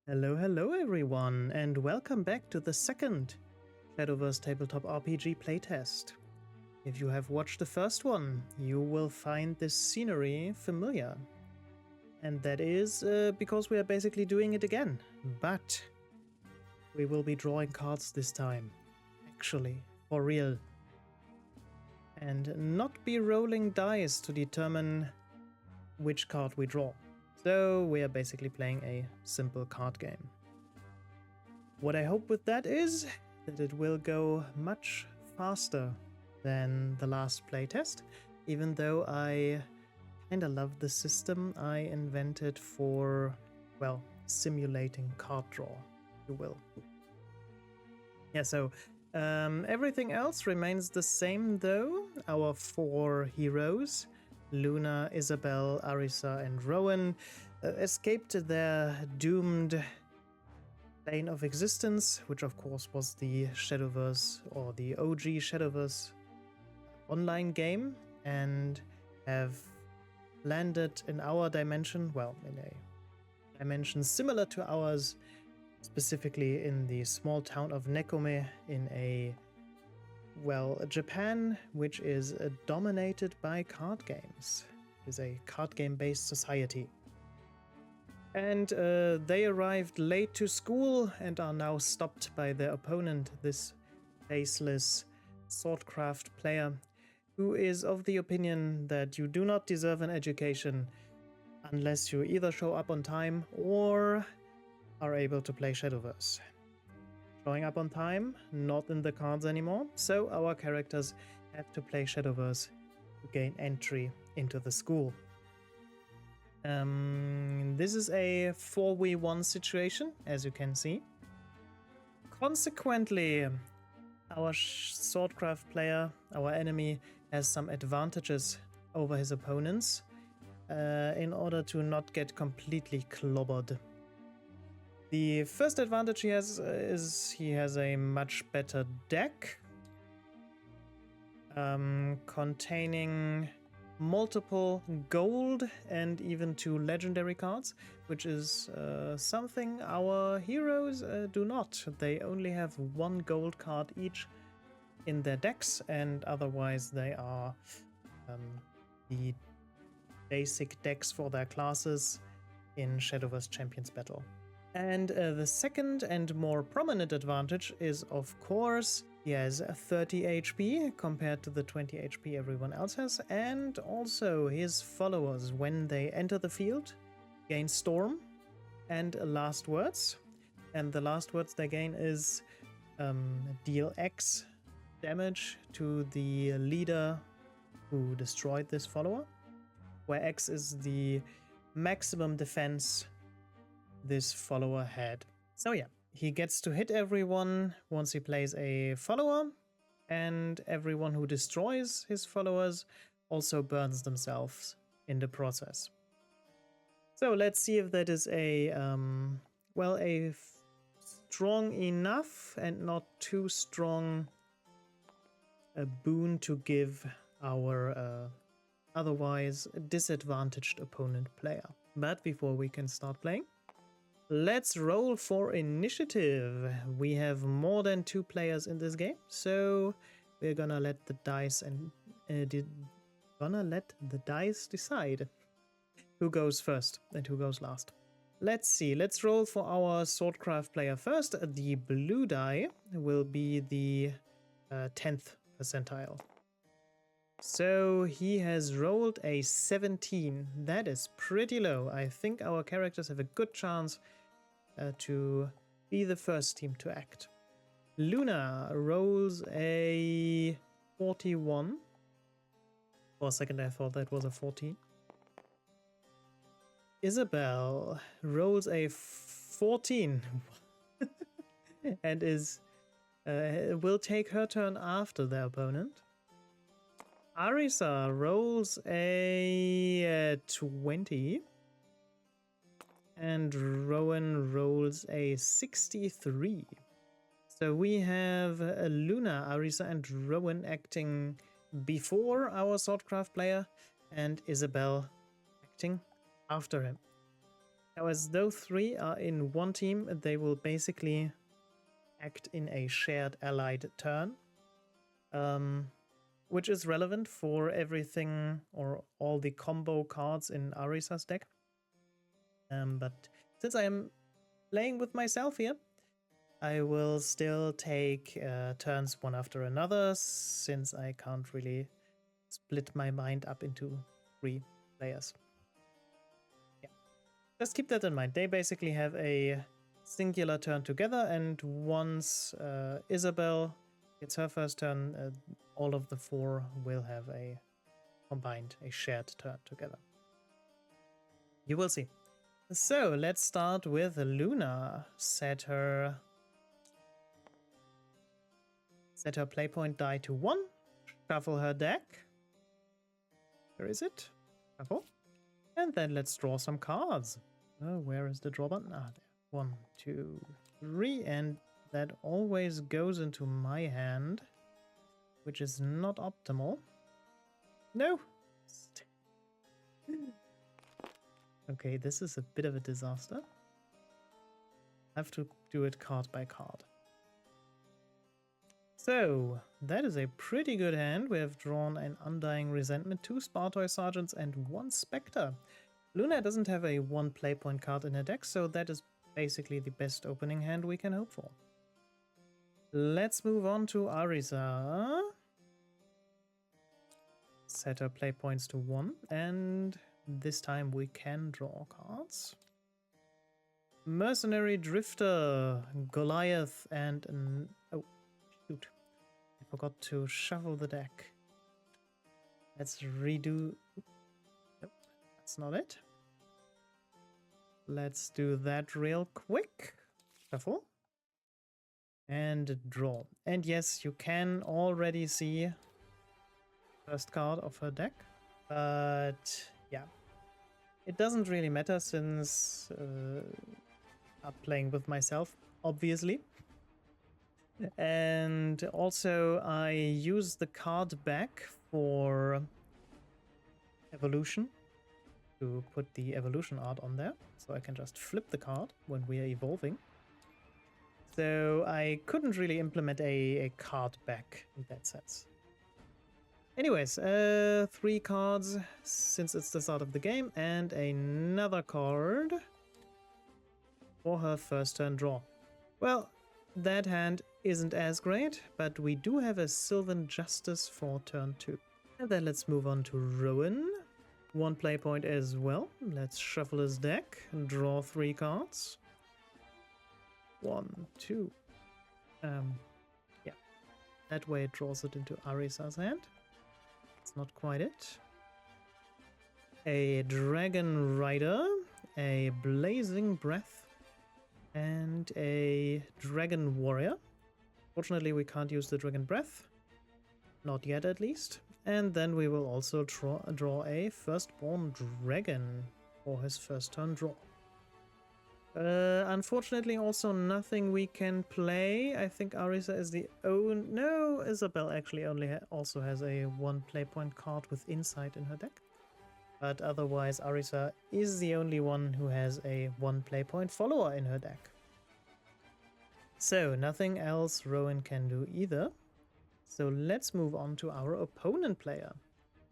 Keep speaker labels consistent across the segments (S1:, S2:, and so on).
S1: Hello everyone, and welcome back to the second Shadowverse Tabletop RPG playtest. If you have watched the first one, you will find this scenery familiar. And that is because we are basically doing it again. But we will be drawing cards this time. Actually, for real. And not be rolling dice to determine which card we draw. So we are basically playing a simple card game. What I hope with that is that it will go much faster than the last playtest, even though I kinda love the system I invented for, well, simulating card draw, if you will. Yeah, so everything else remains the same though. Our four heroes, Luna, Isabel, Arisa, and Rowan, escaped their doomed plane of existence, which of course was the Shadowverse, or the OG Shadowverse online game, and have landed in our dimension, well, in a dimension similar to ours, specifically in the small town of Nekome in Japan, which is dominated by card games. It is a card game-based society. And they arrived late to school and are now stopped by their opponent, this faceless swordcraft player, who is of the opinion that you do not deserve an education unless you either show up on time or are able to play Shadowverse. Showing up on time, not in the cards anymore, so our characters have to play Shadowverse to gain entry into the school. This is a 4v1 situation, as you can see. Consequently, our swordcraft player, our enemy, has some advantages over his opponents in order to not get completely clobbered. The first advantage he has is he has a much better deck containing multiple gold and even 2 legendary cards, which is something our heroes do not. They only have 1 gold card each in their decks, and otherwise they are the basic decks for their classes in Shadowverse Champions Battle. And the second and more prominent advantage is, of course, he has 30 HP compared to the 20 HP everyone else has, and also his followers, when they enter the field, gain Storm and Last Words. And the last words they gain is deal X damage to the leader who destroyed this follower, where X is the maximum defense this follower had. So yeah, he gets to hit everyone once he plays a follower, and everyone who destroys his followers also burns themselves in the process. So let's see if that is a strong enough and not too strong a boon to give our otherwise disadvantaged opponent player. But before we can start playing, let's roll for initiative. We have more than 2 players in this game, so we're gonna let the dice decide who goes first and who goes last. Let's see. Let's roll for our swordcraft player first. The blue die will be the 10th percentile. So he has rolled a 17. That is pretty low. I think our characters have a good chance to be the first team to act. Luna rolls a 41. For a second I thought that was a 14. Isabel rolls a 14 and will take her turn after their opponent. Arisa rolls a 20. And Rowan rolls a 63. So we have Luna, Arisa, and Rowan acting before our swordcraft player, and Isabel acting after him. Now, as those three are in one team, they will basically act in a shared allied turn, which is relevant for everything or all the combo cards in Arisa's deck. But since I am playing with myself here, I will still take turns one after another, since I can't really split my mind up into 3 players. Yeah, just keep that in mind. They basically have a singular turn together, and once Isabel gets her first turn, all of the 4 will have a shared turn together. You will see. So let's start with Luna. Set her playpoint die to 1. Shuffle her deck. Where is it? Shuffle. And then let's draw some cards. Oh, where is the draw button? Ah, there. 1, 2, 3. And that always goes into my hand, which is not optimal. No! Okay, this is a bit of a disaster. I have to do it card by card. So, that is a pretty good hand. We have drawn an Undying Resentment, 2 Spartoy Sergeants, and 1 Spectre. Luna doesn't have a 1 playpoint card in her deck, so that is basically the best opening hand we can hope for. Let's move on to Arisa. Set her playpoints to 1, and this time we can draw cards. Mercenary Drifter, Goliath, and an... Oh, shoot. I forgot to shuffle the deck. Let's redo... Nope, that's not it. Let's do that real quick. Shuffle. And draw. And yes, you can already see first card of her deck. But yeah, it doesn't really matter since I'm playing with myself, obviously. And also I use the card back for evolution to put the evolution art on there. So I can just flip the card when we are evolving. So I couldn't really implement a card back in that sense. Anyways, 3 cards since it's the start of the game, and another card for her first turn draw. Well, that hand isn't as great, but we do have a Sylvan Justice for turn 2. And then let's move on to Rowan. 1 playpoint as well. Let's shuffle his deck and draw 3 cards. 1, 2. Yeah, that way it draws it into Arisa's hand. It's not quite it. A Dragon Rider, a Blazing Breath, and a Dragon Warrior. Fortunately, we can't use the Dragon Breath. Not yet, at least. And then we will also draw a Firstborn Dragon for his first turn draw. Unfortunately, also nothing we can play. I think Arisa is the only... No, Isabel actually only also has a 1 playpoint card with Insight in her deck. But otherwise, Arisa is the only one who has a 1 playpoint follower in her deck. So, nothing else Rowan can do either. So let's move on to our opponent player.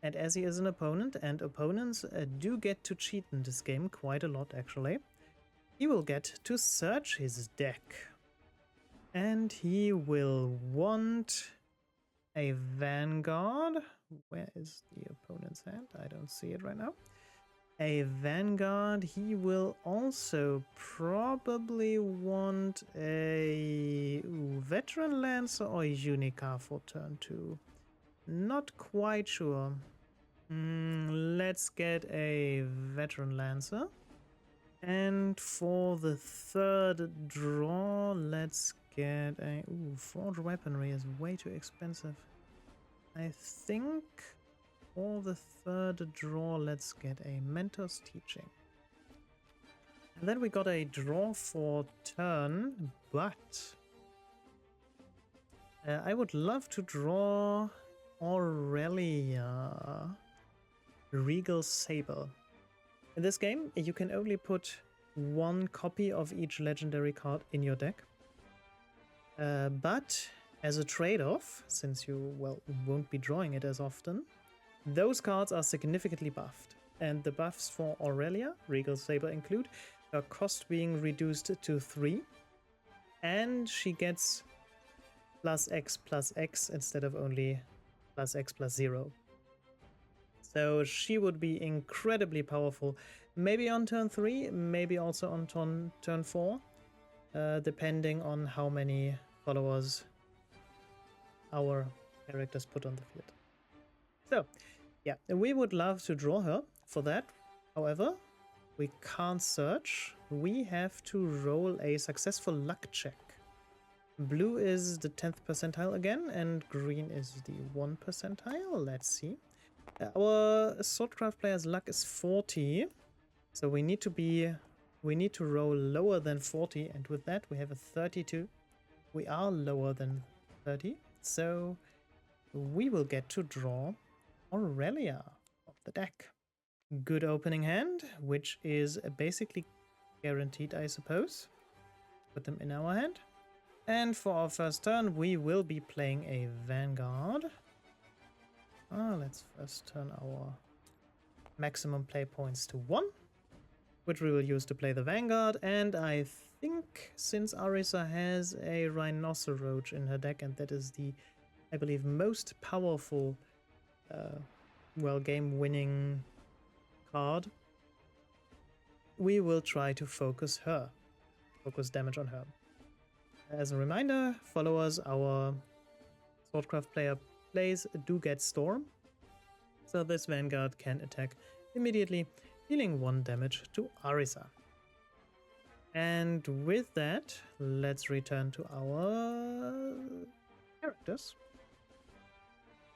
S1: And as he is an opponent, and opponents do get to cheat in this game quite a lot actually, he will get to search his deck. And he will want a Vanguard. Where is the opponent's hand? I don't see it right now. A Vanguard. He will also probably want a Veteran Lancer or a Unicar for turn 2. Not quite sure. Let's get a Veteran Lancer. And for the third draw, let's get a... Ooh, Forge Weaponry is way too expensive. I think for the third draw, let's get a Mentor's Teaching. And then we got a draw for turn, but... I would love to draw Aurelia, Regal Sable. In this game, you can only put one copy of each legendary card in your deck. But as a trade-off, since you, well, won't be drawing it as often, those cards are significantly buffed. And the buffs for Aurelia, Regal Saber include, her cost being reduced to 3. And she gets +X instead of only +X+0. So she would be incredibly powerful, maybe on turn 3, maybe also on turn 4, depending on how many followers our characters put on the field. So, yeah, we would love to draw her for that. However, we can't search. We have to roll a successful luck check. Blue is the 10th percentile again, and green is the 1 percentile. Let's see. Our Swordcraft player's luck is 40, so we need to roll lower than 40, and with that we have a 32. We are lower than 30, so we will get to draw Aurelia of the deck. Good opening hand, which is basically guaranteed, I suppose. Put them in our hand. And for our first turn, we will be playing a Vanguard. Let's first turn our maximum play points to 1, which we will use to play the Vanguard. And I think since Arisa has a Rhinoceros in her deck, and that is the, I believe, most powerful, well, game-winning card, we will try to focus damage on her. As a reminder, followers, our Swordcraft player plays do get Storm, so this Vanguard can attack immediately, dealing 1 damage to Arisa. And with that, let's return to our characters,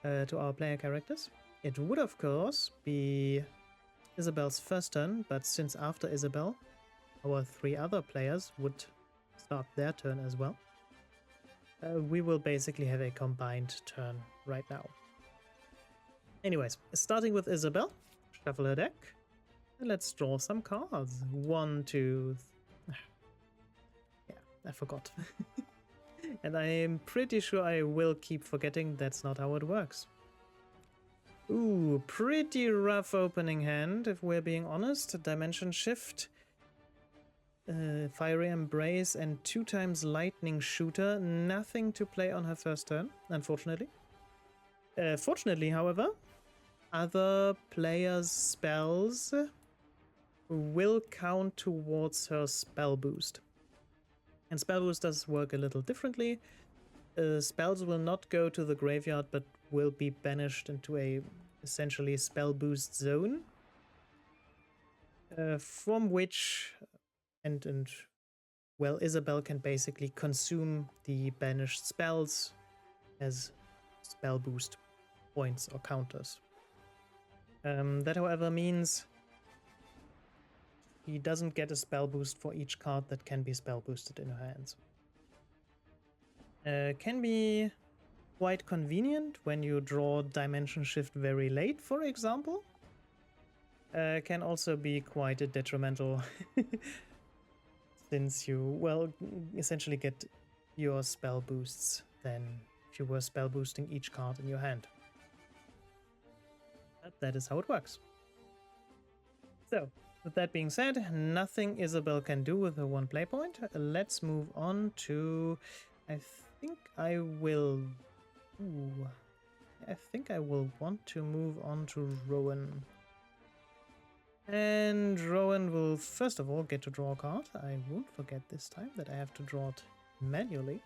S1: to our player characters. It would of course be Isabel's first turn, but since after Isabel, our 3 other players would start their turn as well, we will basically have a combined turn right now. Anyways, starting with Isabel, shuffle her deck, and let's draw some cards. 1, 2... Yeah, I forgot. And I am pretty sure I will keep forgetting that's not how it works. Ooh, pretty rough opening hand, if we're being honest. Dimension Shift, Fiery Embrace, and 2 times Lightning Shooter. Nothing to play on her first turn, unfortunately. Fortunately, however, other players' spells will count towards her spell boost. And spell boost does work a little differently. Spells will not go to the graveyard, but will be banished into a essentially spell boost zone, from which and well, Isabel can basically consume the banished spells as spell boost points or counters. That, however, means he doesn't get a spell boost for each card that can be spell boosted in her hands. Can be quite convenient when you draw Dimension Shift very late, for example. Can also be quite detrimental since you, well, essentially get your spell boosts than if you were spell boosting each card in your hand. But that is how it works. So, with that being said, nothing Isabel can do with her 1 play point. Let's move on to... I think I will want to move on to Rowan. And Rowan will first of all get to draw a card. I won't forget this time that I have to draw it manually.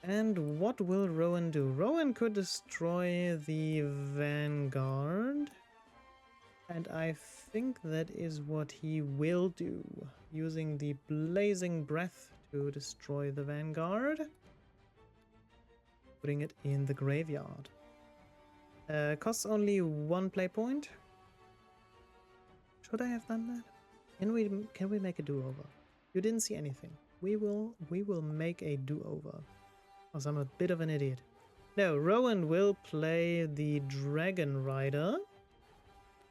S1: And what will Rowan do? Rowan could destroy the Vanguard. And I think that is what he will do, using the Blazing Breath to destroy the Vanguard, putting it in the graveyard. Costs only 1 play point. Should I have done that? Can we make a do-over? You didn't see anything. We will make a do-over. Because I'm a bit of an idiot. No, Rowan will play the Dragon Rider.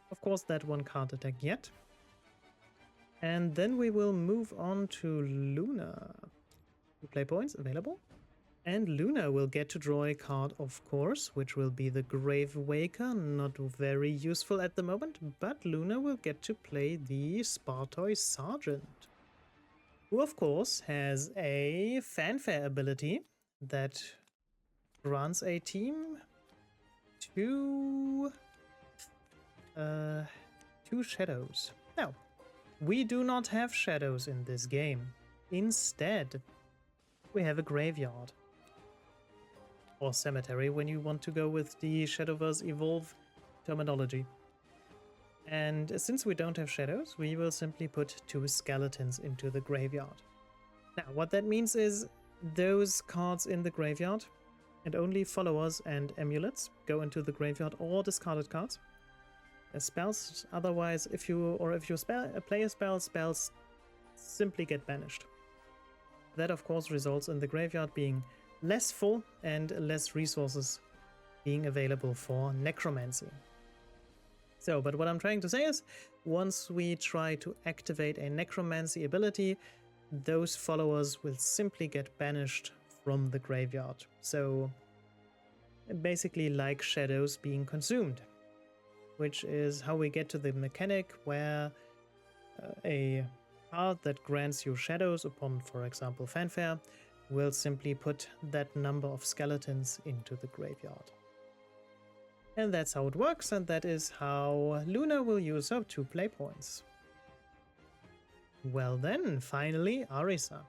S1: Of course, that one can't attack yet. And then we will move on to Luna. 2 play points available. And Luna will get to draw a card, of course, which will be the Grave Waker. Not very useful at the moment, but Luna will get to play the Spartoy Sergeant, who of course has a fanfare ability that grants a team two shadows. Now, we do not have shadows in this game. Instead, we have a graveyard. Or cemetery when you want to go with the Shadowverse Evolve terminology. And since we don't have shadows, we will simply put 2 skeletons into the graveyard. Now, what that means is those cards in the graveyard, and only followers and amulets go into the graveyard, or discarded cards. As spells, otherwise, if you play a spell, spells simply get banished. That, of course, results in the graveyard being less full and less resources being available for necromancy. So, but what I'm trying to say is, once we try to activate a necromancy ability, those followers will simply get banished from the graveyard. So, basically like shadows being consumed, which is how we get to the mechanic where a card that grants you shadows upon, for example, fanfare, will simply put that number of skeletons into the graveyard. And that's how it works, and that is how Luna will use her 2 play points. Well then, finally, Arisa.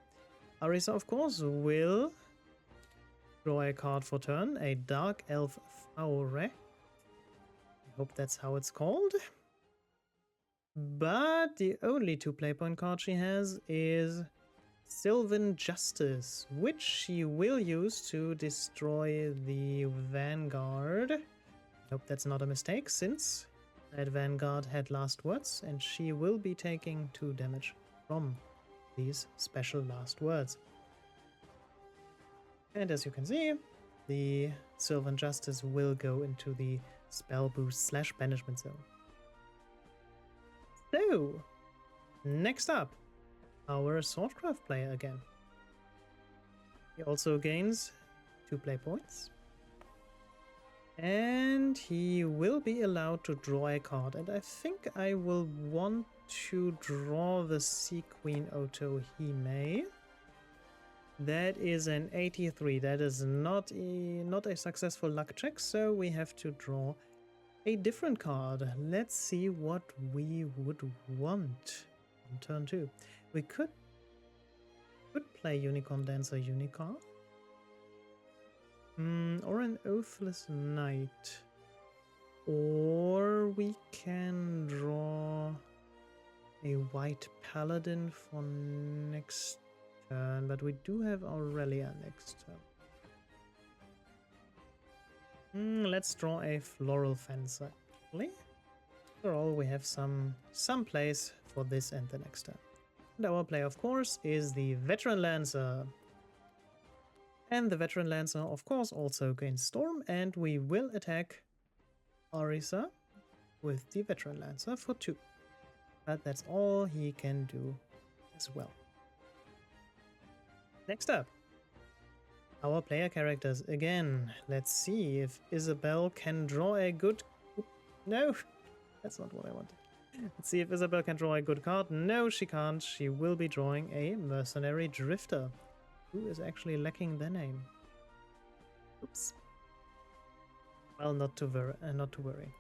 S1: Arisa, of course, will draw a card for turn, a Dark Elf Faure. I hope that's how it's called. But the only 2 play point card she has is Sylvan Justice, which she will use to destroy the Vanguard. I hope that's not a mistake, since that Vanguard had last words, and she will be taking 2 damage from these special last words. And as you can see, the Sylvan Justice will go into the spell boost / banishment zone. So, next up, our Swordcraft player again. He also gains 2 play points. And he will be allowed to draw a card. And I think I will want to draw the Sea Queen Otohime. That is an 83. That is not a successful luck check, so we have to draw a different card. Let's see what we would want on turn 2. We could play Unicorn Dancer Unicorn. Or an Oathless Knight. Or we can draw a White Paladin for next turn, but we do have Aurelia next turn. Let's draw a Floral Fencer. After all, we have some place for this and the next turn. And our play, of course, is the Veteran Lancer. And the Veteran Lancer, of course, also gains Storm, and we will attack Arisa with the Veteran Lancer for 2. But that's all he can do as well. Next up, our player characters again. Let's see if Isabel can draw a good... No, that's not what I wanted. Let's see if Isabel can draw a good card. No, she can't. She will be drawing a Mercenary Drifter, who is actually lacking their name. Oops. Well, not to worry.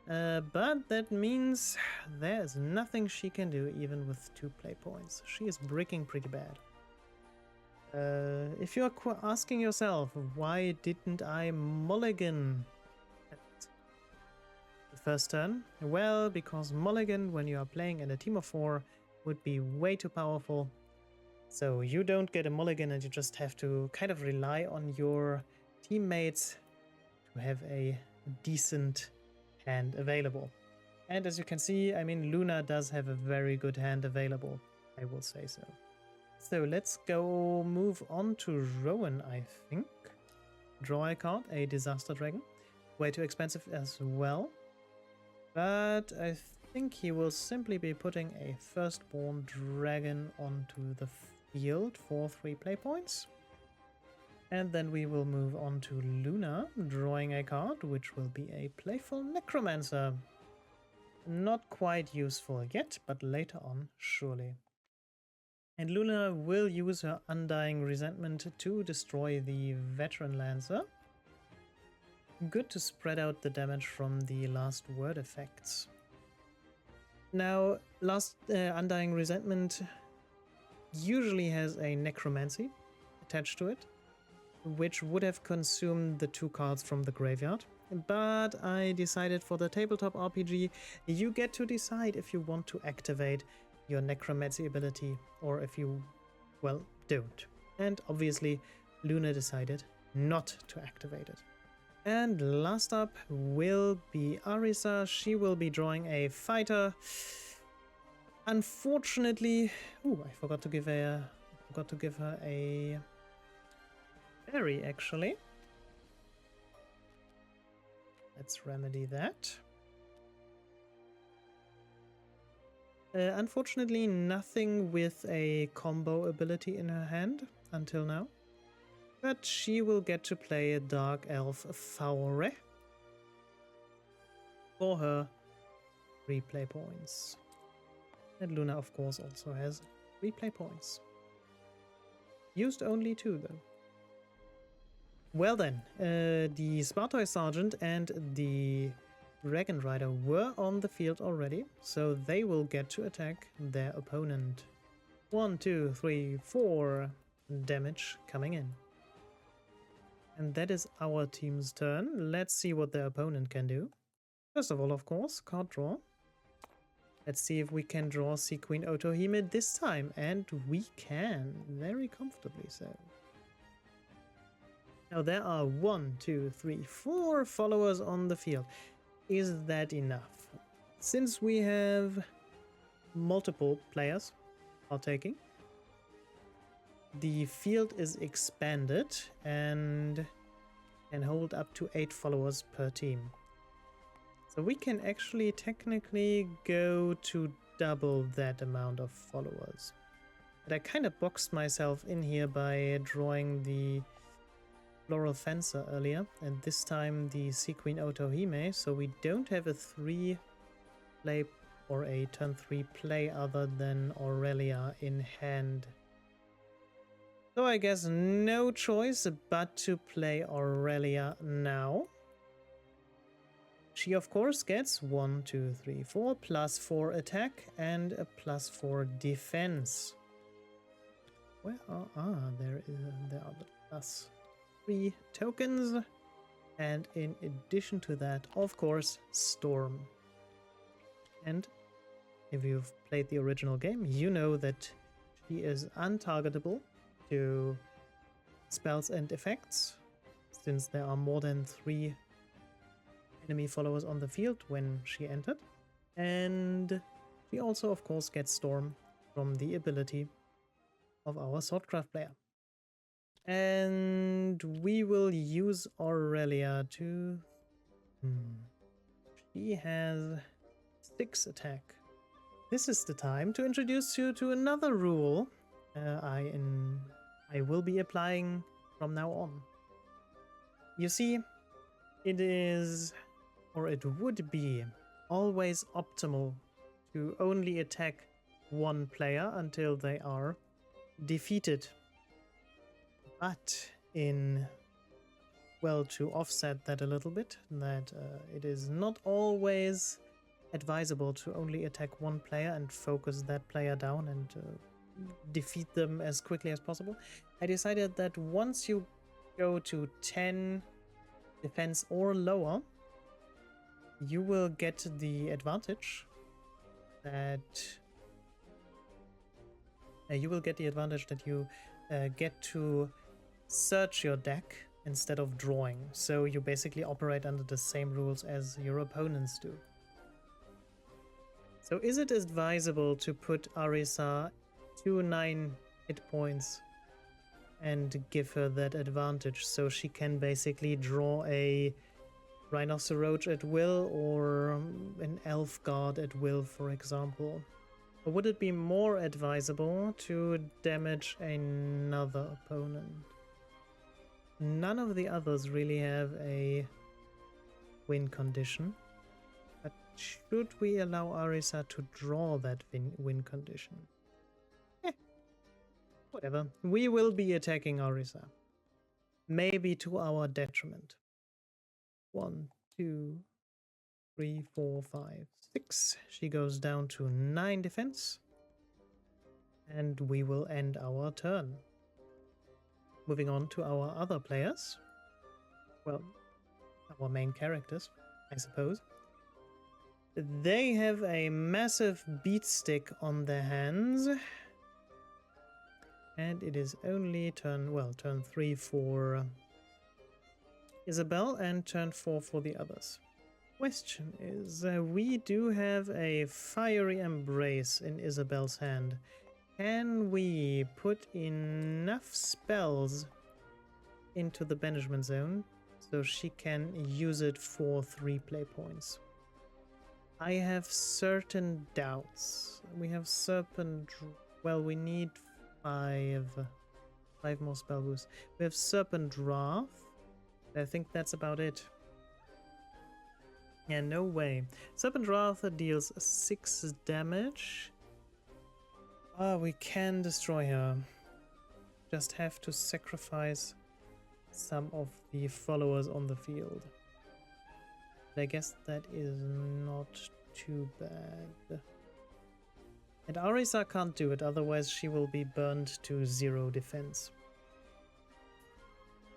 S1: But that means there's nothing she can do even with 2 play points. She is bricking pretty bad. If you're asking yourself, why didn't I mulligan the first turn? Well, because mulligan when you are playing in a team of 4 would be way too powerful. So you don't get a mulligan and you just have to kind of rely on your teammates to have a decent hand available. And as you can see, I mean, Luna does have a very good hand available, I will say so. So let's go move on to Rowan, I think. Draw a card, a Disaster Dragon. Way too expensive as well. But I think he will simply be putting a firstborn dragon onto the field for 3 play points. And then we will move on to Luna, drawing a card, which will be a playful necromancer. Not quite useful yet, but later on, surely. And Luna will use her Undying Resentment to destroy the Veteran Lancer. Good to spread out the damage from the last word effects. Now, Undying Resentment usually has a Necromancy attached to it, which would have consumed the 2 cards from the graveyard. But I decided for the tabletop RPG, you get to decide if you want to activate your Necromancy ability or if you, well, don't. And obviously, Luna decided not to activate it. And last up will be Arisa. She will be drawing a fighter. Unfortunately, I forgot to give her a berry, actually. Let's remedy that. Unfortunately, nothing with a combo ability in her hand until now. But she will get to play a Dark Elf Faure for her 3 play points. And Luna, of course, also has 3 play points. Used only 2, though. Well then, the Spartoy Sergeant and the Dragon Rider were on the field already, so they will get to attack their opponent. 1, 2, 3, 4 damage coming in. And that is our team's turn. Let's see what their opponent can do. First of all, of course, card draw. Let's see if we can draw Sea Queen Otohime this time, and we can, very comfortably so. Now there are 1, 2, 3, 4 followers on the field. Is that enough? Since we have multiple players partaking, the field is expanded and can hold up to 8 followers per team. So we can actually technically go to double that amount of followers. But I kind of boxed myself in here by drawing the Floral Fencer earlier, and this time the Sea Queen Otohime, so we don't have a 3 play or a turn 3 play other than Aurelia in hand. So I guess no choice but to play Aurelia now. She of course gets 1, 2, 3, 4 plus 4 attack and a plus 4 defense. Where are there are the plus 3 tokens, and in addition to that, of course, Storm. And if you've played the original game, you know that she is untargetable to spells and effects, since there are more than 3 enemy followers on the field when she entered. And she also, of course, gets Storm from the ability of our Swordcraft player. And we will use Aurelia to... She has 6 attack. This is the time to introduce you to another rule I will be applying from now on. You see, it is, or it would be, always optimal to only attack 1 player until they are defeated. But to offset that a little bit, that it is not always advisable to only attack 1 player and focus that player down and defeat them as quickly as possible, I decided that once you go to 10 defense or lower, you will get the advantage that you get to search your deck instead of drawing. So you basically operate under the same rules as your opponents do. So is it advisable to put Arisa to 9 hit points and give her that advantage so she can basically draw a Rhinoceros at will, or an elf guard at will, for example. Or would it be more advisable to damage another opponent? None of the others really have a win condition. But should we allow Arisa to draw that win condition? Whatever. We will be attacking Arisa. Maybe to our detriment. 1, 2, 3, 4, 5, 6. She goes down to 9 defense. And we will end our turn. Moving on to our other players. Well, our main characters, I suppose. They have a massive beat stick on their hands. And it is only turn 3 for Isabel and turn 4 for the others. Question is, we do have a Fiery Embrace in Isabel's hand. Can we put enough spells into the banishment zone so she can use it for 3 play points? I have certain doubts. We have Serpent... Well, we need 5 more spell boosts. We have Serpent Draft. I think that's about it. Yeah, no way. Serpent Wrath deals 6 damage. We can destroy her. Just have to sacrifice some of the followers on the field. But I guess that is not too bad. And Arisa can't do it, otherwise she will be burned to 0 defense.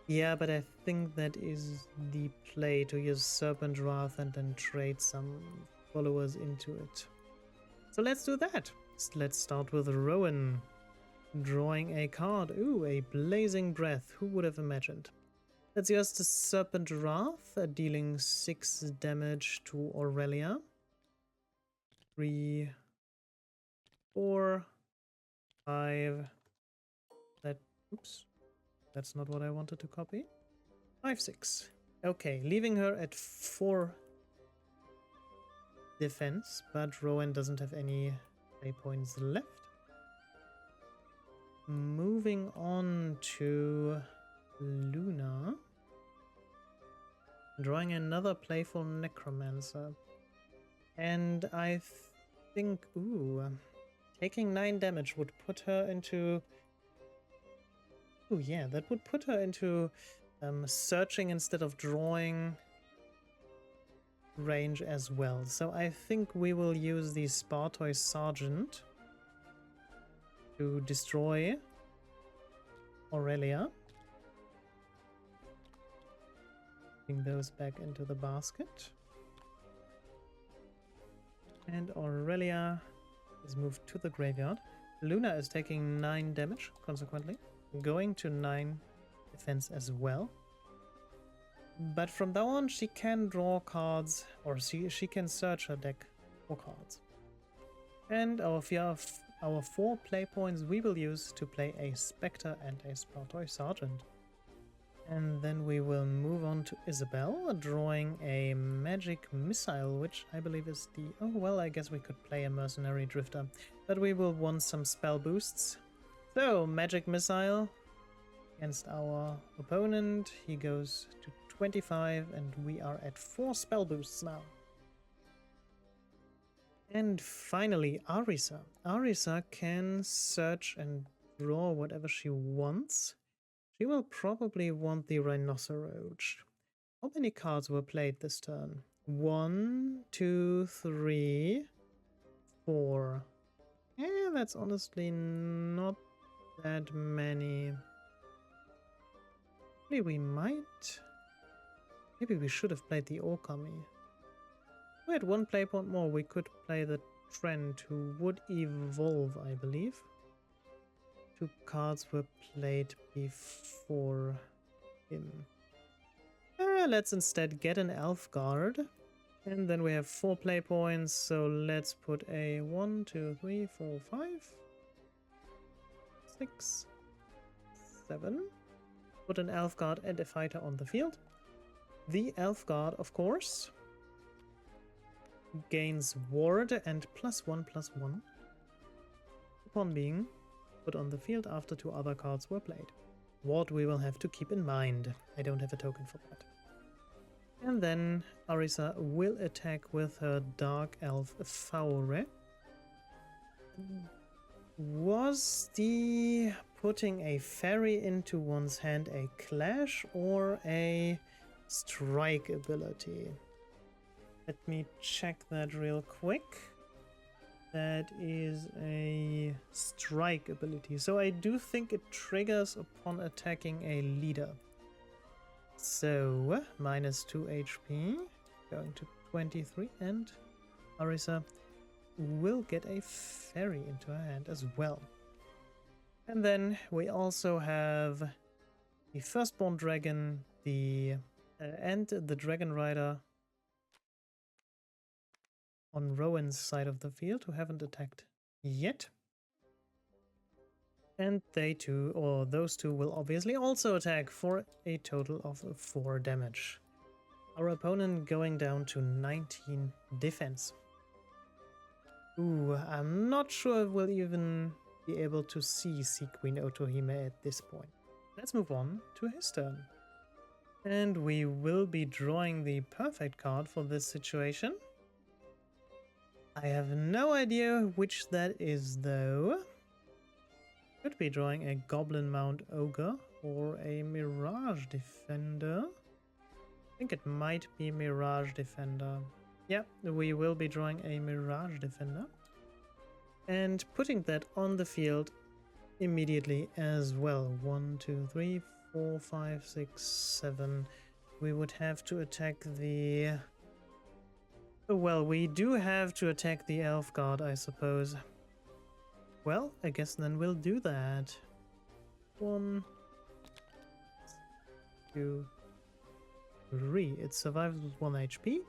S1: Yeah, but I think that is the play, to use Serpent Wrath and then trade some followers into it. So let's do that. Let's start with Rowan. Drawing a card. Ooh, a Blazing Breath. Who would have imagined? Let's use the Serpent Wrath, dealing 6 damage to Aurelia. 3, 4, 5. Oops. That's not what I wanted to copy. 5, 6. Okay, leaving her at 4 defense, but Rowan doesn't have any play points left. Moving on to Luna. Drawing another playful Necromancer. And I think... Ooh. Taking 9 damage would put her into... Oh yeah, that would put her into searching instead of drawing range as well. So I think we will use the Spartoy Sergeant to destroy Aurelia. Putting those back into the basket. And Aurelia is moved to the graveyard. Luna is taking 9 damage, consequently. Going to 9 defense as well. But from now on she can draw cards, or she can search her deck for cards. And our 4 play points we will use to play a Spectre and a Spartoy Sergeant. And then we will move on to Isabel, drawing a Magic Missile, which I believe is the... Oh well, I guess we could play a Mercenary Drifter, but we will want some spell boosts. So, Magic Missile against our opponent. He goes to 25 and we are at 4 spell boosts now. And finally, Arisa. Arisa can search and draw whatever she wants. She will probably want the Rhinoceros. How many cards were played this turn? 1, 2, 3, 4. Yeah, that's honestly not that many. Maybe we might. Maybe we should have played the Okami. We had 1 play point more. We could play the Trent, who would evolve, I believe. 2 cards were played before him. Let's instead get an Elf Guard. And then we have 4 play points. So let's put a 1, 2, 3, 4, 5. 6, 7. Put an Elf Guard and a fighter on the field. The Elf Guard, of course, gains ward and +1/+1 upon being put on the field after 2 other cards were played. What we will have to keep in mind. I don't have a token for that. And then Arisa will attack with her Dark Elf Faure. Was the putting a fairy into one's hand a clash or a strike ability? Let me check that real quick. That is a strike ability. So I do think it triggers upon attacking a leader. So, -2 HP, going to 23, and Arisa will get a fairy into her hand as well. And then we also have the Firstborn Dragon, and the Dragon Rider on Rowan's side of the field, who haven't attacked yet. And those two will obviously also attack for a total of 4 damage. Our opponent going down to 19 defense. Ooh, I'm not sure if we'll even be able to see Sea Queen Otohime at this point. Let's move on to his turn. And we will be drawing the perfect card for this situation. I have no idea which that is though. Could be drawing a Goblin Mount Ogre or a Mirage Defender. I think it might be Mirage Defender. Yeah, we will be drawing a Mirage Defender. And putting that on the field immediately as well. 1, 2, 3, 4, 5, 6, 7. We would have to attack the... Well, we do have to attack the Elf Guard, I suppose. Well, I guess then we'll do that. 1, 2, 3. It survives with 1 HP.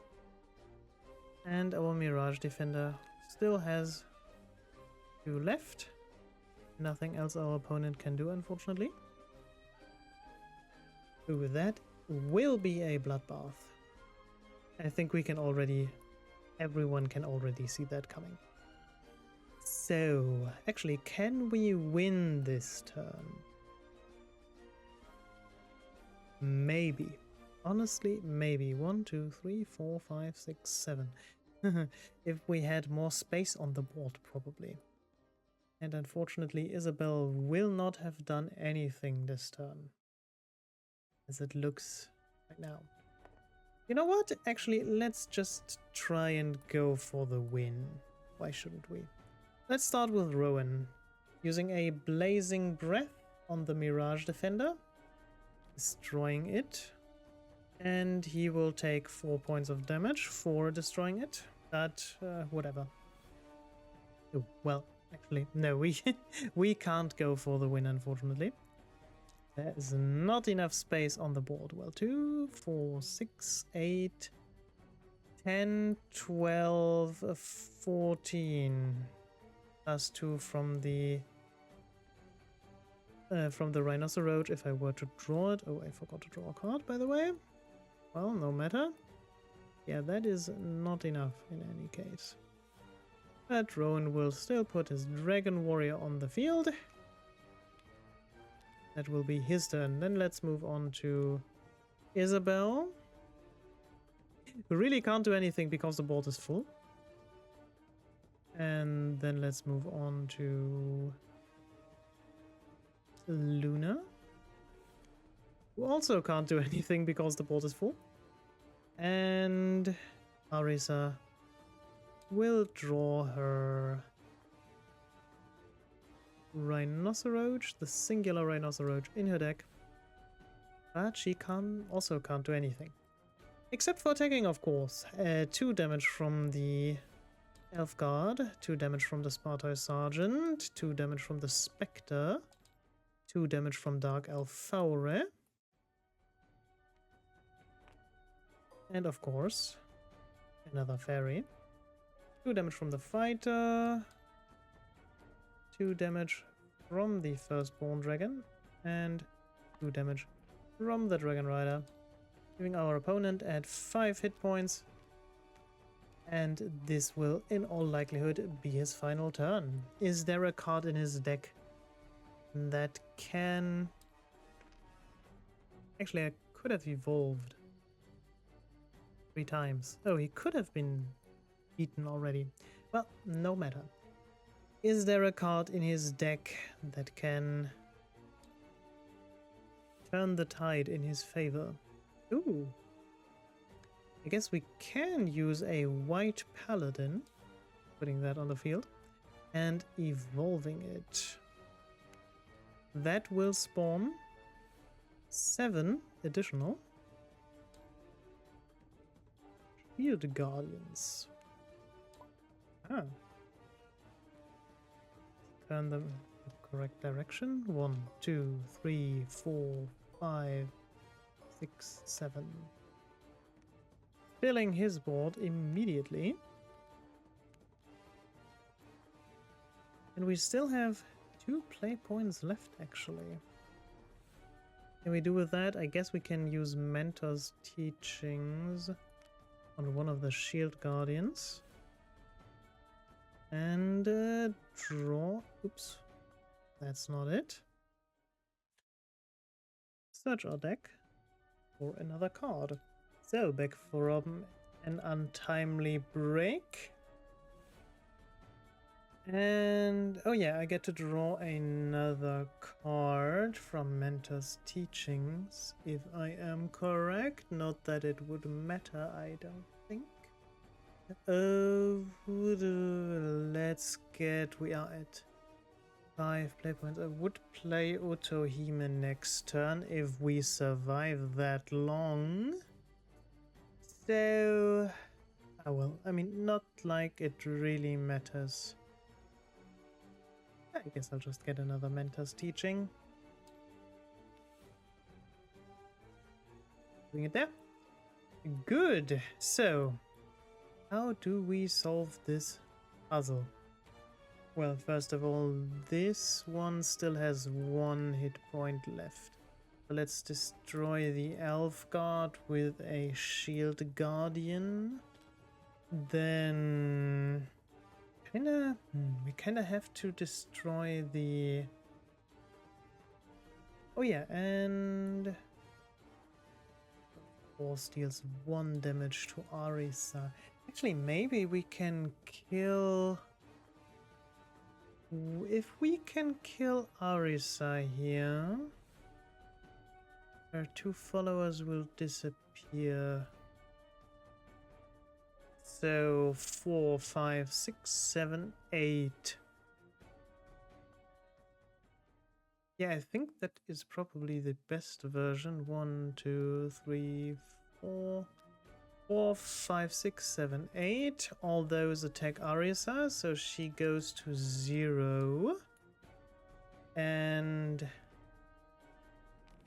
S1: And our Mirage Defender still has 2 left. Nothing else our opponent can do, unfortunately. Ooh, that will be a bloodbath. I think we can already... Everyone can already see that coming. So, actually, can we win this turn? Maybe. Honestly, maybe. 1, 2, 3, 4, 5, 6, 7. If we had more space on the board, probably. And unfortunately, Isabel will not have done anything this turn, as it looks right now. You know what? Actually, let's just try and go for the win. Why shouldn't we? Let's start with Rowan, using a Blazing Breath on the Mirage Defender, destroying it, and he will take 4 points of damage for destroying it, but whatever. Oh, well, actually, no, we can't go for the win, unfortunately. There is not enough space on the board. Well, 2, 4, 6, 8, 10, 12, 14... Plus 2 from the Rhinoceros if I were to draw it. Oh, I forgot to draw a card, by the way. Well, no matter. Yeah, that is not enough in any case. But Rowan will still put his Dragon Warrior on the field. That will be his turn. Then let's move on to Isabel. We really can't do anything because the board is full. And then let's move on to Luna, who also can't do anything because the board is full. And Arisa will draw her Rhinoceros, the singular Rhinoceros in her deck. But she also can't do anything. Except for attacking, of course. 2 damage from the Elf Guard, 2 damage from the Spartoy Sergeant, 2 damage from the Spectre, 2 damage from Dark Elf Faure, and of course, another fairy. 2 damage from the Fighter, 2 damage from the Firstborn Dragon, and 2 damage from the Dragon Rider. giving our opponent at 5 hit points. And this will, in all likelihood, be his final turn. Is there a card in his deck that can... Actually, I could have evolved 3 times. Oh, he could have been beaten already. Well, no matter. Is there a card in his deck that can turn the tide in his favor? Ooh. I guess we can use a white paladin, putting that on the field, and evolving it. That will spawn 7 additional Shield Guardians. Ah. Turn them in the correct direction. 1, 2, 3, 4, 5, 6, 7. Filling his board immediately. And we still have 2 play points left, actually. What can we do with that? I guess we can use Mentor's Teachings on one of the Shield Guardians. And draw... Oops. That's not it. Search our deck for another card. So, back from an untimely break. And, oh yeah, I get to draw another card from Mentor's Teachings, if I am correct. Not that it would matter, I don't think. Let's get, we are at 5 play points. I would play Otohime next turn if we survive that long. So, oh well, I mean, not like it really matters. I guess I'll just get another Mentor's Teaching. Doing it there. Good. So, how do we solve this puzzle? Well, first of all, this one still has 1 hit point left. So let's destroy the Elf Guard with a Shield Guardian. Then... we kinda have to destroy the... Oh yeah, and... Force deals 1 damage to Arisa. Actually, maybe we can kill... If we can kill Arisa here... Our 2 followers will disappear. So 4, 5, 6, 7, 8. Yeah, I think that is probably the best version. 1, 2, 3, 4, 4, 5, 6, 7, 8. All those attack Arisa, so she goes to 0. And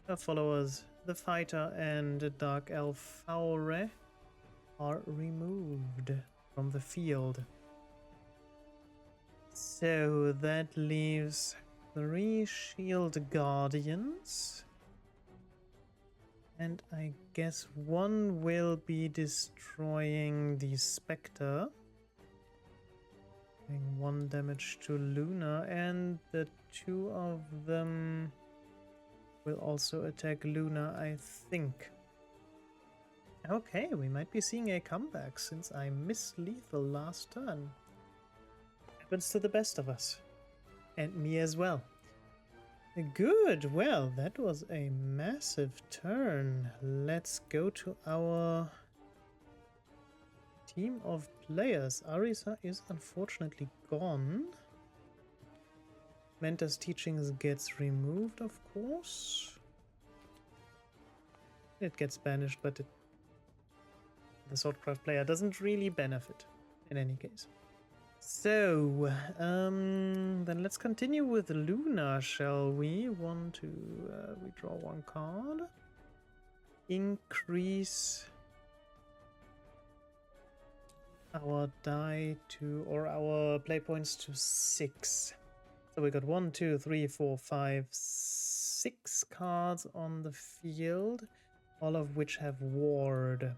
S1: her followers, the fighter and the Dark Elf Faure, are removed from the field. So that leaves 3 Shield Guardians. And I guess 1 will be destroying the Spectre. Doing 1 damage to Luna, and the 2 of them will also attack Luna, I think. Okay, we might be seeing a comeback since I missed lethal last turn. Happens to the best of us. And me as well. Good, well, that was a massive turn. Let's go to our team of players. Arisa is unfortunately gone. Mentor's Teachings gets removed, of course. It gets banished, but the Swordcraft player doesn't really benefit in any case. So, then let's continue with Luna, shall we? We draw 1 card. Increase our die to, or our play points to 6. So we got 1, 2, 3, 4, 5, 6 cards on the field. all of which have ward.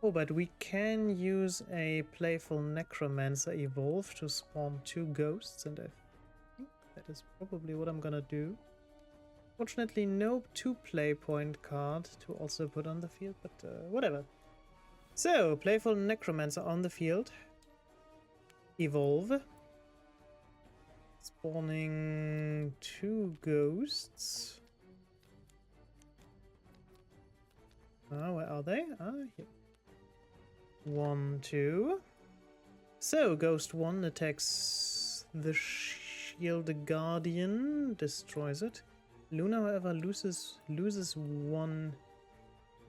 S1: Oh, but we can use a playful necromancer evolve to spawn 2 ghosts, and I think that is probably what I'm gonna do. Fortunately, no 2-play point card to also put on the field, but whatever. So, playful necromancer on the field. Evolve. Spawning 2 ghosts. Where are they? Here. 1, 2. So, Ghost 1 attacks the Shield Guardian, destroys it. Luna, however, loses 1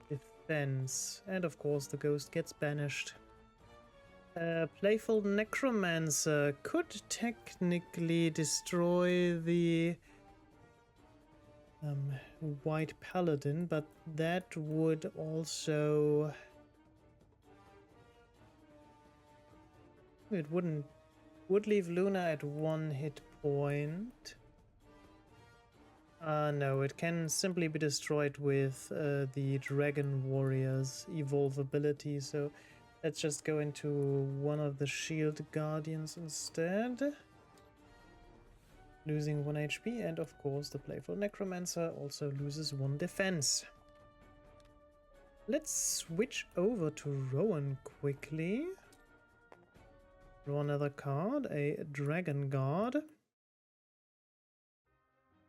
S1: defense. And of course, the ghost gets banished. Playful Necromancer could technically destroy the White Paladin, but that would also... It would leave Luna at 1 hit point. No, it can simply be destroyed with the Dragon Warrior's evolve ability, so let's just go into one of the Shield Guardians instead. Losing 1 HP, and of course the playful Necromancer also loses 1 defense. Let's switch over to Rowan quickly. Draw another card, a Dragon Guard.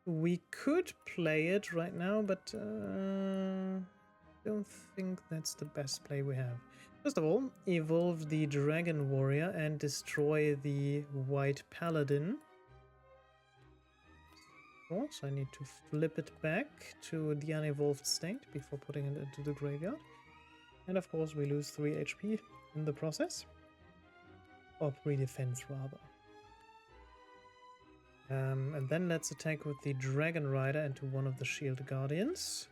S1: We could play it right now, but don't think that's the best play we have. First of all, evolve the Dragon Warrior and destroy the White Paladin. Of course, I need to flip it back to the unevolved state before putting it into the graveyard. And of course, we lose 3 HP in the process. Or 3 defense, rather. And then let's attack with the Dragon Rider into one of the Shield Guardians,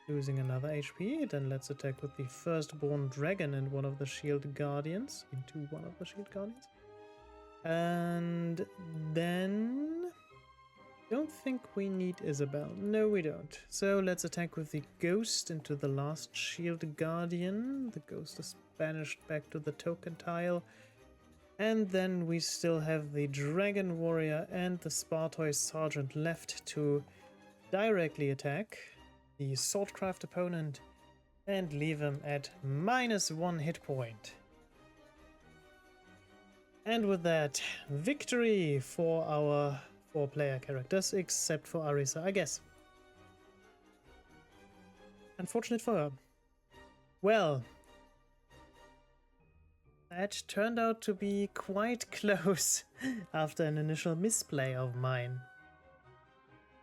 S1: losing another HP. Then let's attack with the Firstborn Dragon and one of the Shield Guardians, into one of the Shield Guardians. And then... don't think we need Isabel. No, we don't. So let's attack with the Ghost into the last Shield Guardian. The Ghost is banished back to the token tile. And then we still have the Dragon Warrior and the Spartoy Sergeant left to directly attack the Swordcraft opponent and leave him at -1 hit point. And with that, victory for our 4-player characters, except for Arisa, I guess. Unfortunate for her. Well, that turned out to be quite close after an initial misplay of mine.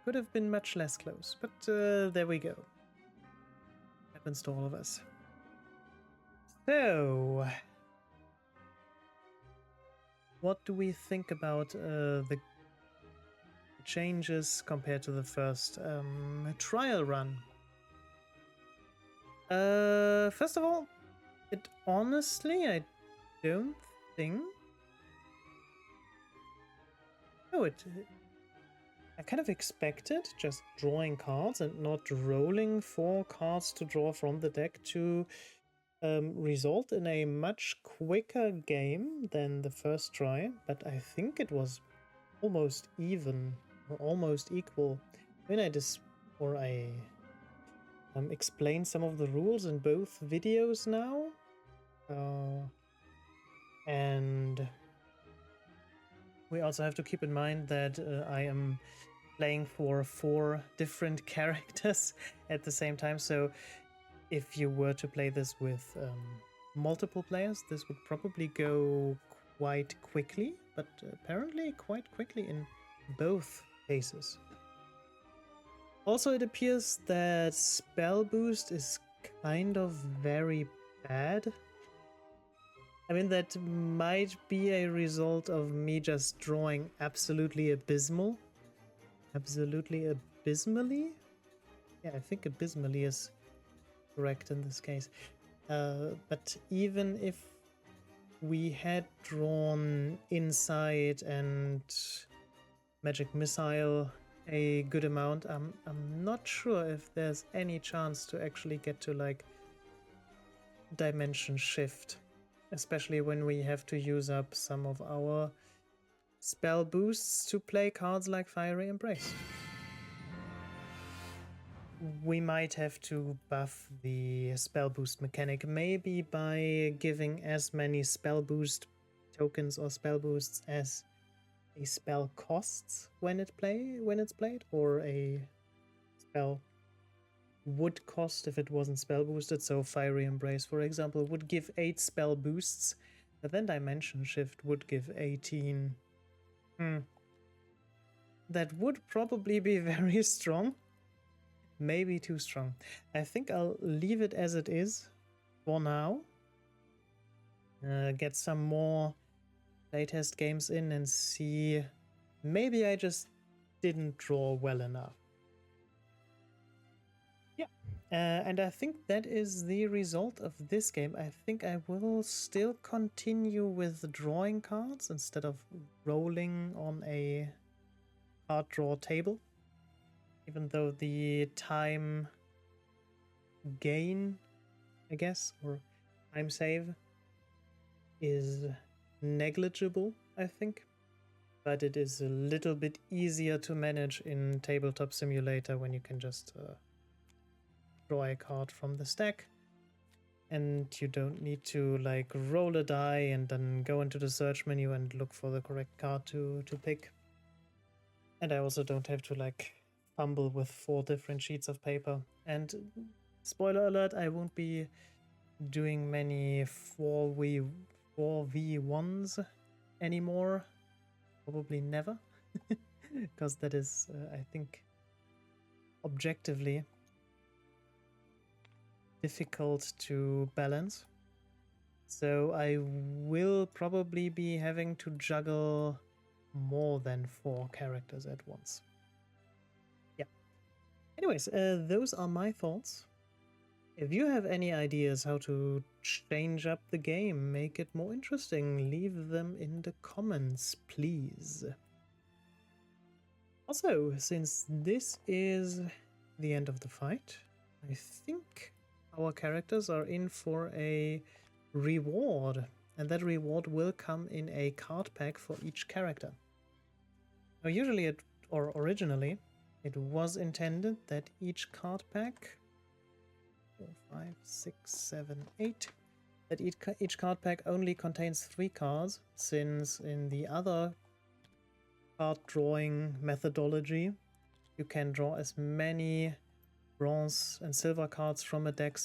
S1: Could have been much less close, but there we go. Happens to all of us. So, what do we think about the changes compared to the first trial run? First of all, it honestly, I don't think... No, I kind of expected just drawing cards and not rolling 4 cards to draw from the deck to result in a much quicker game than the first try, but I think it was almost even, or almost equal. When I explain some of the rules in both videos now. And we also have to keep in mind that I am playing for 4 different characters at the same time, so if you were to play this with multiple players, this would probably go quite quickly, but apparently quite quickly in both cases. Also, it appears that spell boost is kind of very bad. I mean, that might be a result of me just drawing absolutely abysmal. Absolutely abysmally? Yeah, I think abysmally is correct in this case. But even if we had drawn Insight and Magic Missile a good amount. I'm not sure if there's any chance to actually get to like dimension shift, especially when we have to use up some of our spell boosts to play cards like Fiery Embrace. We might have to buff the spell boost mechanic, maybe by giving as many spell boost tokens or spell boosts as a spell costs when it's played, or a spell would cost if it wasn't spell boosted. So Fiery Embrace, for example, would give 8 spell boosts, but then Dimension Shift would give 18. That would probably be very strong. Maybe too strong. I think I'll leave it as it is for now. Get some more playtest games in and see. Maybe I just didn't draw well enough. Yeah. And I think that is the result of this game. I think I will still continue with drawing cards instead of rolling on a card draw table. Even though the time gain, I guess, or time save is negligible, I think. But it is a little bit easier to manage in Tabletop Simulator when you can just draw a card from the stack. And you don't need to like roll a die and then go into the search menu and look for the correct card to pick. And I also don't have to like fumble with 4 different sheets of paper. And spoiler alert, I won't be doing many 4v1s anymore. Probably never. Because that is, I think, objectively difficult to balance. So I will probably be having to juggle more than 4 characters at once. Yeah. Anyways, those are my thoughts. If you have any ideas how to change up the game, make it more interesting, leave them in the comments, please. Also, since this is the end of the fight, I think our characters are in for a reward, and that reward will come in a card pack for each character. Now, usually originally, it was intended that each card pack 4, 5, 6, 7, 8. That each card pack only contains 3 cards, since in the other card drawing methodology, you can draw as many bronze and silver cards from a deck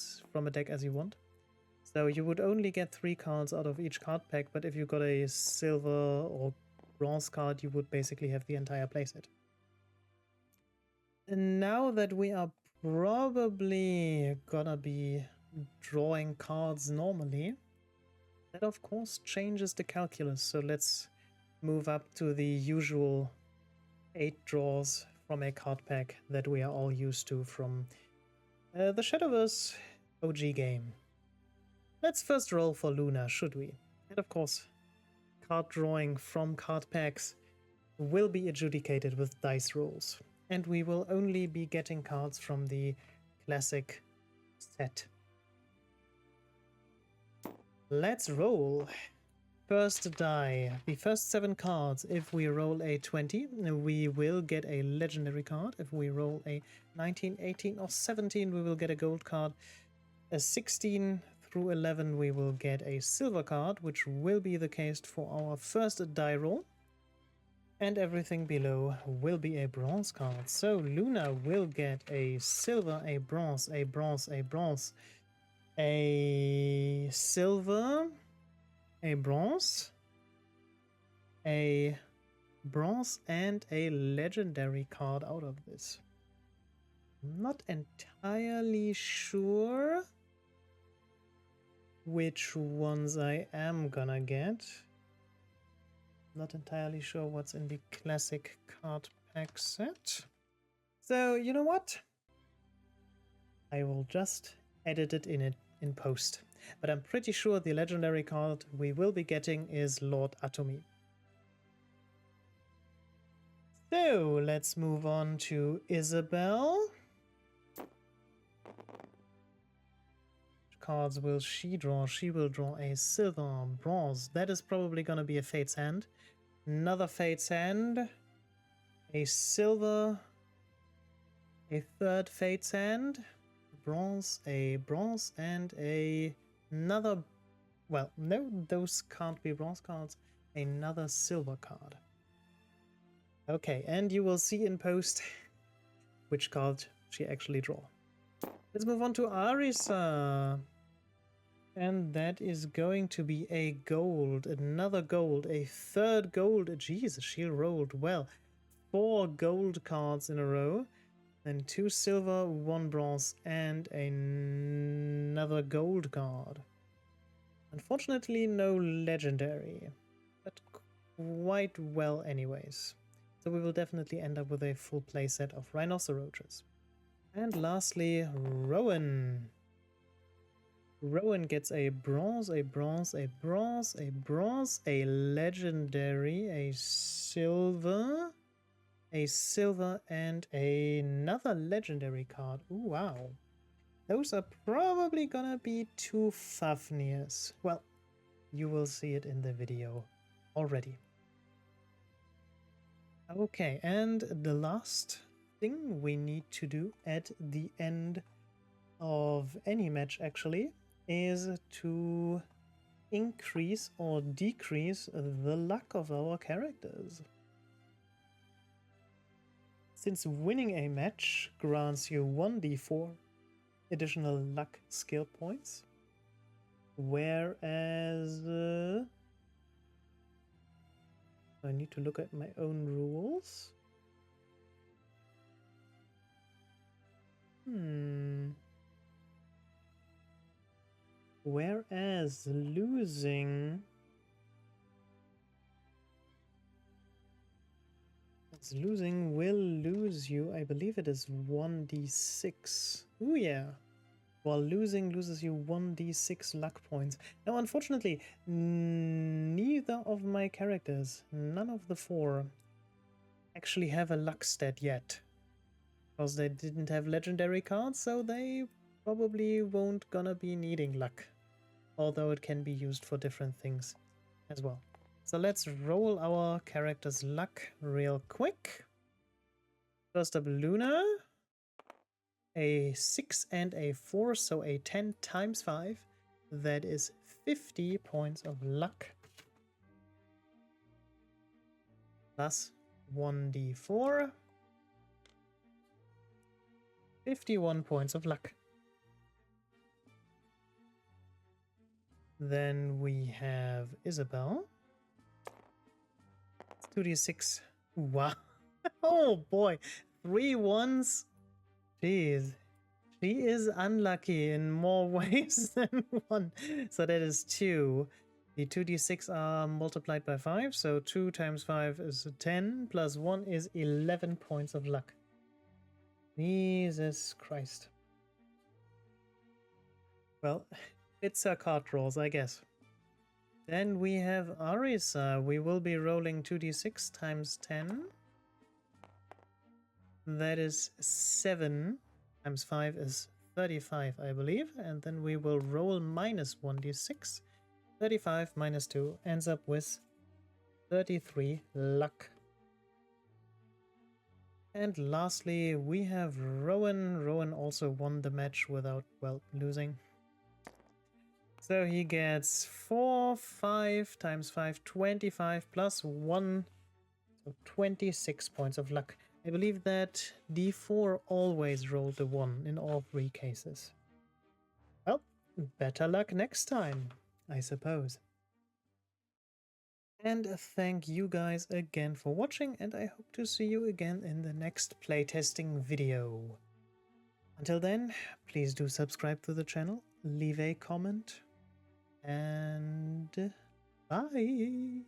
S1: as you want. So you would only get 3 cards out of each card pack, but if you got a silver or bronze card, you would basically have the entire playset. And now that we are probably gonna be drawing cards normally, that of course changes the calculus. So let's move up to the usual 8 draws from a card pack that we are all used to from the Shadowverse OG game. Let's first roll for Luna, should we? And of course, card drawing from card packs will be adjudicated with dice rolls. And we will only be getting cards from the classic set. Let's roll. First die. The first 7 cards. If we roll a 20, we will get a legendary card. If we roll a 19, 18, or 17, we will get a gold card. A 16 through 11, we will get a silver card, which will be the case for our first die roll. And everything below will be a bronze card. So Luna will get a silver, a bronze, a bronze, a bronze, a silver, a bronze, and a legendary card out of this. I'm not entirely sure which ones I am gonna get. Not entirely sure what's in the classic card pack set. So, you know what? I will just edit it in post. But I'm pretty sure the legendary card we will be getting is Lord Atomy. So let's move on to Isabel. Which cards will she draw? She will draw a silver, bronze. That is probably going to be a Fate's Hand. Another Fate's Hand. A silver. A third Fate's Hand. Bronze, a bronze, and another. Well, no, those can't be bronze cards. Another silver card. Okay, and you will see in post which card she actually draw. Let's move on to Arisa. And that is going to be a gold, another gold, a third gold. Jesus, she rolled well. 4 gold cards in a row. Then 2 silver, 1 bronze, and another gold card. Unfortunately, no legendary, but quite well anyways. So we will definitely end up with a full playset of Rhinoceros. And lastly, Rowan. Rowan gets a bronze, a bronze, a bronze, a bronze, a legendary, a silver, and another legendary card. Ooh, wow. Those are probably gonna be 2 Fafnirs. Well, you will see it in the video already. Okay, and the last thing we need to do at the end of any match actually is to increase or decrease the luck of our characters. Since winning a match grants you 1d4 additional luck skill points, whereas I need to look at my own rules. Whereas losing will lose you, I believe it is 1d6. Ooh yeah. While losing loses you 1d6 luck points. Now unfortunately, neither of my characters, none of the 4, actually have a luck stat yet. Because they didn't have legendary cards, so they probably won't gonna be needing luck. Although it can be used for different things as well. So let's roll our character's luck real quick. First up, Luna. A 6 and a 4, so a 10 times 5. That is 50 points of luck. Plus 1d4. 51 points of luck. Then we have Isabel. 2d6. Wow. Oh boy. 3 1s. Jeez. She is unlucky in more ways than 1. So that is 2. The 2d6 are multiplied by 5. So 2 times 5 is 10. Plus 1 is 11 points of luck. Jesus Christ. Well, it's her card draws, I guess. Then we have Arisa. We will be rolling 2d6 times 10. That is 7 times 5 is 35, I believe. And then we will roll minus 1d6. 35 minus 2 ends up with 33 luck. And lastly, we have Rowan. Rowan also won the match without, well, losing. So he gets 4, 5 times 5, 25 plus 1, so 26 points of luck. I believe that d4 always rolled a 1 in all 3 cases. Well, better luck next time, I suppose. And thank you guys again for watching, and I hope to see you again in the next playtesting video. Until then, please do subscribe to the channel, leave a comment, and bye!